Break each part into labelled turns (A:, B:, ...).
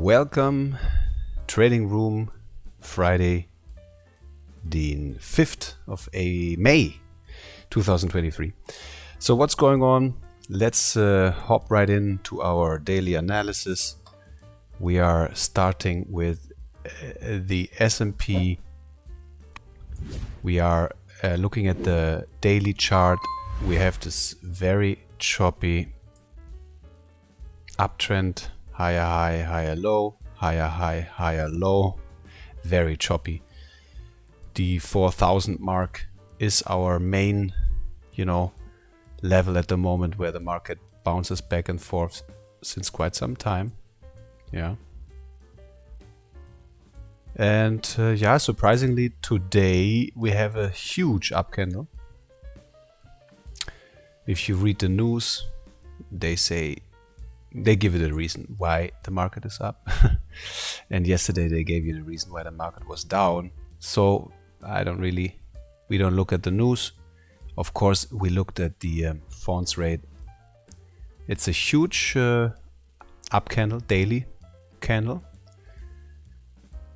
A: Welcome, Trading Room, Friday, the 5th of May 2023. So what's going on? Let's hop right into our daily analysis. We are starting with the S&P. We are looking at the daily chart. We have this very choppy uptrend. Higher high, higher low, higher high, higher low, very choppy. The 4,000 mark is our main, level at the moment where the market bounces back and forth since quite some time. Yeah. And surprisingly today we have a huge up candle. If you read the news, they give it a reason why the market is up. And yesterday they gave you the reason why the market was down. So we don't look at the news. Of course, we looked at the Fonts rate. It's a huge up candle, daily candle,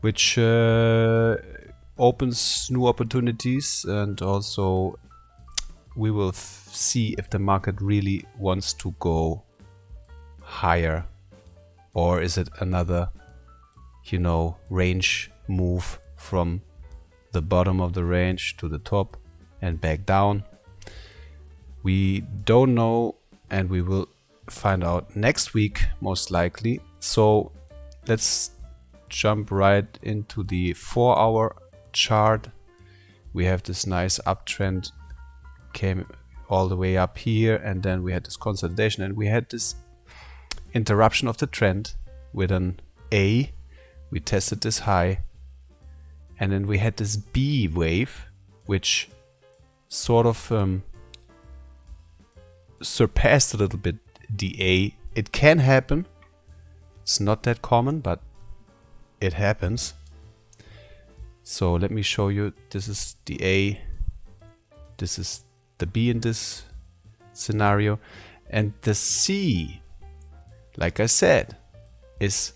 A: which opens new opportunities, and also we will see if the market really wants to go higher, or is it another range move from the bottom of the range to the top and back down. We don't know, and we will find out next week most likely. So let's jump right into the 4-hour chart. We have this nice uptrend, came all the way up here, and then we had this consolidation, and we had this interruption of the trend with an A. We tested this high, and then we had this B wave, which sort of surpassed a little bit the A. It can happen. It's not that common, but it happens. So let me show you. This is the A. This is the B in this scenario. And the C, like I said, is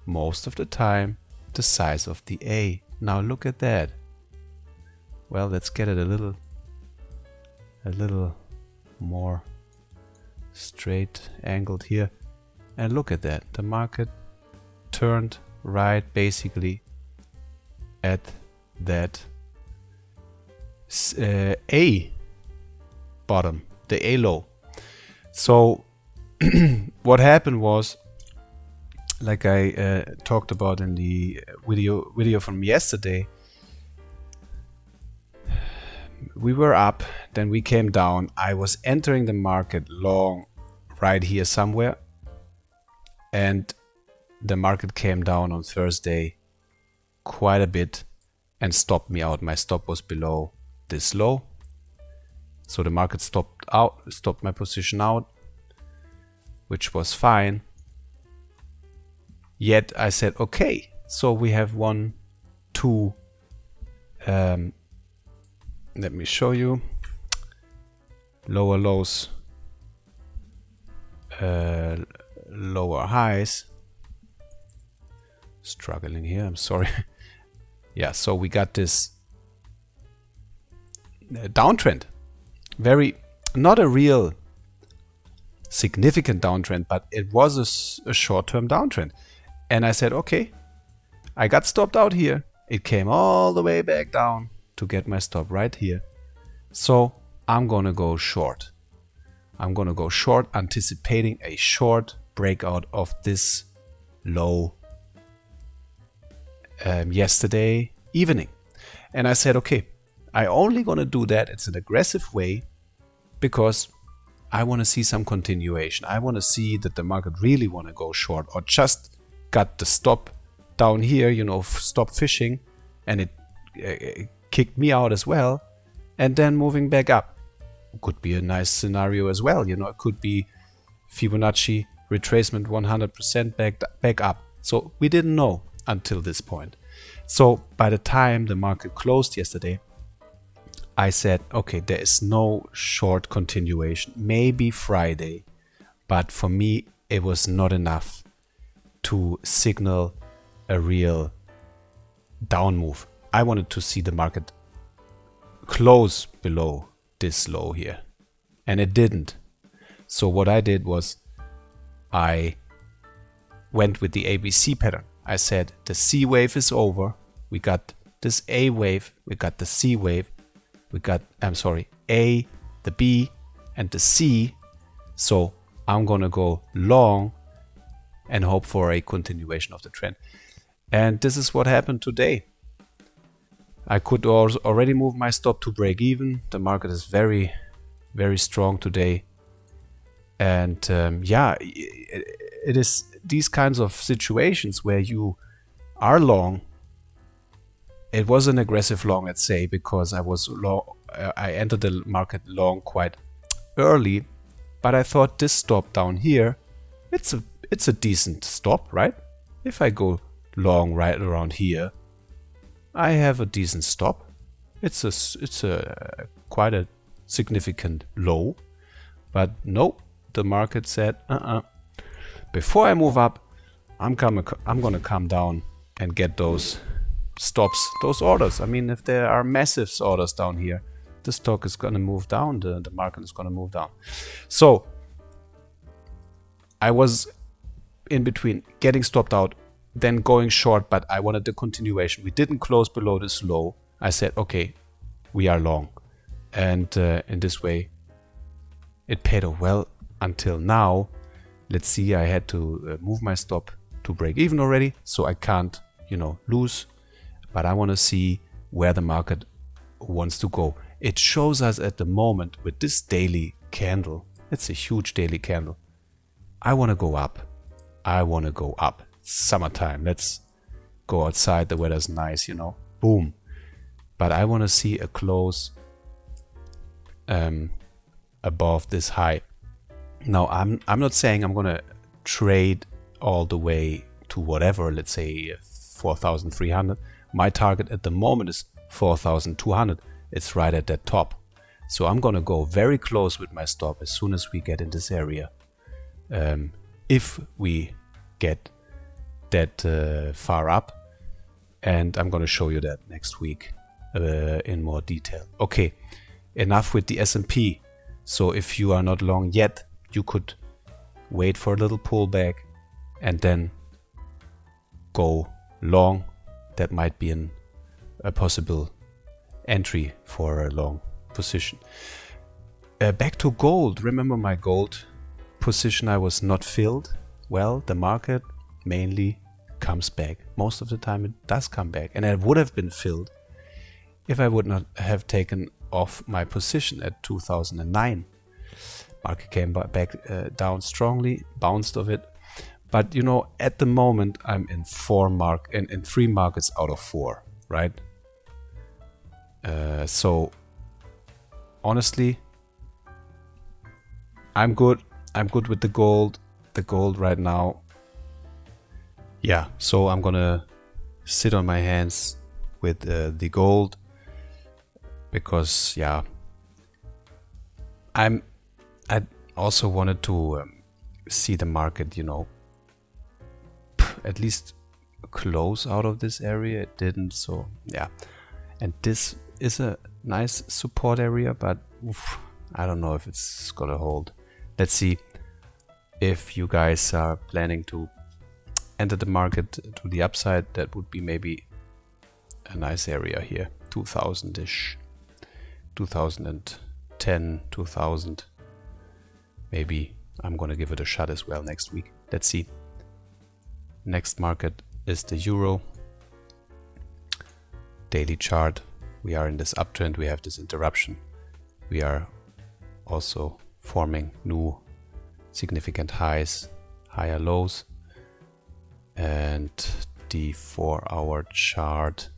A: most of the time the size of the A. Now look at that. Well, let's get it a little more straight angled here. And look at that. The market turned right basically at that A bottom, the A low. So what happened was, like I talked about in the video from yesterday, we were up, then we came down. I was entering the market long right here somewhere, and the market came down on Thursday quite a bit and stopped me out. My stop was below this low, so the market stopped my position out, which was fine. Yet I said, okay, so we have let me show you, lower lows, lower highs. Struggling here, I'm sorry. Yeah, so we got this downtrend. Not a real significant downtrend, but it was a short-term downtrend. And I said, okay, I got stopped out here. It came all the way back down to get my stop right here. So I'm going to go short. I'm going to go short, anticipating a short breakout of this low yesterday evening. And I said, okay, I only going to do that. It's an aggressive way because I want to see some continuation. I want to see that the market really want to go short, or just got the stop down here, stop fishing, and it kicked me out as well, and then moving back up. Could be a nice scenario as well. It could be Fibonacci retracement 100% back up. So we didn't know until this point. So by the time the market closed yesterday, I said, okay, there is no short continuation. Maybe Friday, but for me, it was not enough to signal a real down move. I wanted to see the market close below this low here, and it didn't. So what I did was I went with the ABC pattern. I said the C wave is over. We got this A wave, we got the C wave, we got, A, the B, and the C. So I'm gonna go long and hope for a continuation of the trend. And this is what happened today. I could already move my stop to break even. The market is very, very strong today. And yeah, it is these kinds of situations where you are long. It was an aggressive long, let's say, because I was long. I entered the market long quite early, but I thought this stop down here, it's a decent stop, right? If I go long right around here, I have a decent stop. It's a quite a significant low, but no, the market said, before I move up, I'm gonna come down and get those stops, those orders. I mean, if there are massive orders down here, the stock is gonna move down, the market is gonna move down. So I was in between getting stopped out, then going short, but I wanted the continuation. We didn't close below this low. I said, okay, we are long. And in this way, it paid off well until now. Let's see, I had to move my stop to break even already, so I can't, lose. But I want to see where the market wants to go. It shows us at the moment with this daily candle, it's a huge daily candle. I want to go up. I want to go up. Summertime, let's go outside, the weather's nice, boom. But I want to see a close above this high. Now I'm not saying I'm gonna trade all the way to whatever, let's say 4,300. My target at the moment is 4,200. It's right at that top. So I'm gonna go very close with my stop as soon as we get in this area. If we get that far up, and I'm gonna show you that next week in more detail. Okay, enough with the S&P. So if you are not long yet, you could wait for a little pullback and then go long. That might be a possible entry for a long position. Back to gold. Remember my gold position, I was not filled. Well, the market mainly comes back. Most of the time it does come back, and it would have been filled if I would not have taken off my position at 2009. Market came back down strongly, bounced of it. But at the moment I'm in in 3 markets out of 4, right? So honestly, I'm good. I'm good with the gold. The gold right now. Yeah, so I'm gonna sit on my hands with the gold, because yeah, I also wanted to see the market, at least close out of this area. It didn't, so yeah. And this is a nice support area, but I don't know if it's gonna hold. Let's see. If you guys are planning to enter the market to the upside, that would be maybe a nice area here, 2000-ish, 2010, 2000. Maybe I'm gonna give it a shot as well next week. Let's see. Next market is the euro. Daily chart. We are in this uptrend. We have this interruption. We are also forming new significant highs, higher lows, and the 4-hour chart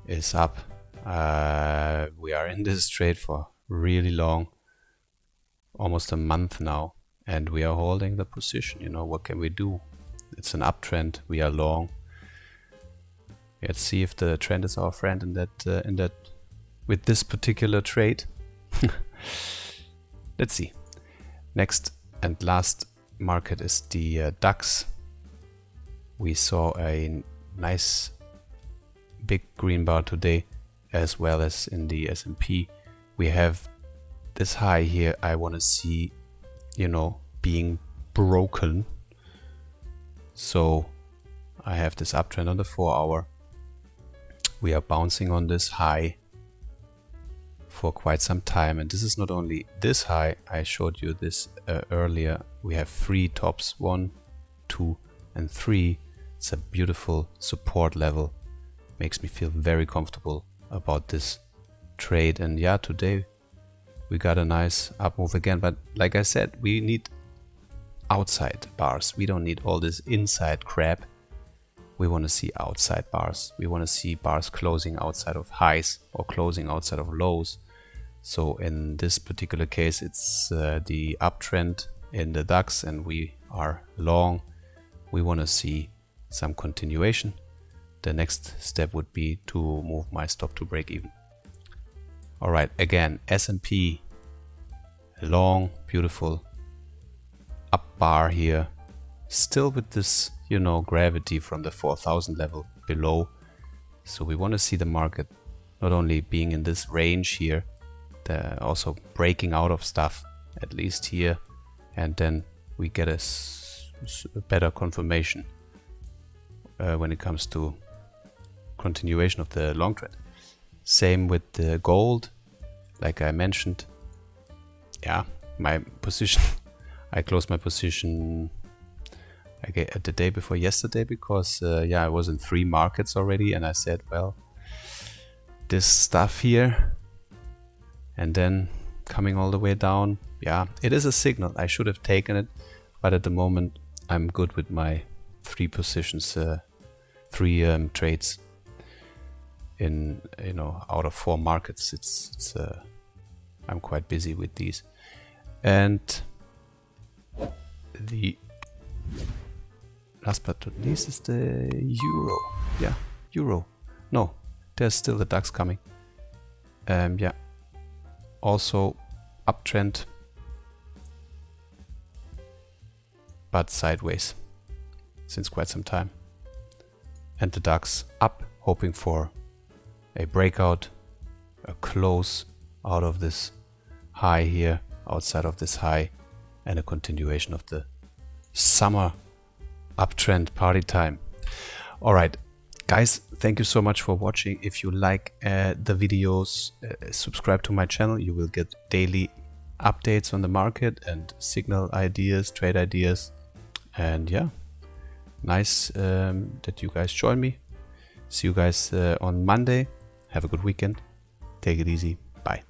A: is up. We are in this trade for really long, almost a month now, and we are holding the position. What can we do? It's an uptrend. We are long. Let's see if the trend is our friend in that with this particular trade. Let's see. Next and last market is the DAX. we saw a nice big green bar today, as well as in the S&P. We have this high here. I want to see, you know, being broken. So I have this uptrend on the 4-hour. We are bouncing on this high for quite some time, and this is not only this high. I showed you this earlier. We have 3 tops, 1, 2 and 3. It's a beautiful support level. Makes me feel very comfortable about this trade. And yeah, today we got a nice up move again, but like I said, we need outside bars. We don't need all this inside crap. We want to see outside bars. We want to see bars closing outside of highs or closing outside of lows. So in this particular case, it's the uptrend in the DAX, and we are long. We want to see some continuation. The next step would be to move my stop to break even. All right, again, S&P, long, beautiful up bar here, still with this, you know, gravity from the 4,000 level below. So we want to see the market not only being in this range here, also breaking out of stuff, at least here, and then we get a better confirmation when it comes to continuation of the long trend. Same with the gold, like I mentioned. Yeah, my position, I closed my position at the day before yesterday, because yeah, I was in 3 markets already, and I said, well, this stuff here and then coming all the way down, yeah, it is a signal. I should have taken it, but at the moment I'm good with my 3 positions, 3 trades in, you know, out of 4 markets. It's I'm quite busy with these. And the last but not least is the euro. Yeah, euro. No, there's still the DAX coming. Yeah, also uptrend, but sideways since quite some time. And the DAX up, hoping for a breakout, a close out of this high here, outside of this high, and a continuation of the summer uptrend party time. All right, guys, thank you so much for watching. If you like the videos, subscribe to my channel. You will get daily updates on the market and signal ideas, trade ideas. And yeah, nice that you guys join me. See you guys on Monday. Have a good weekend. Take it easy. Bye.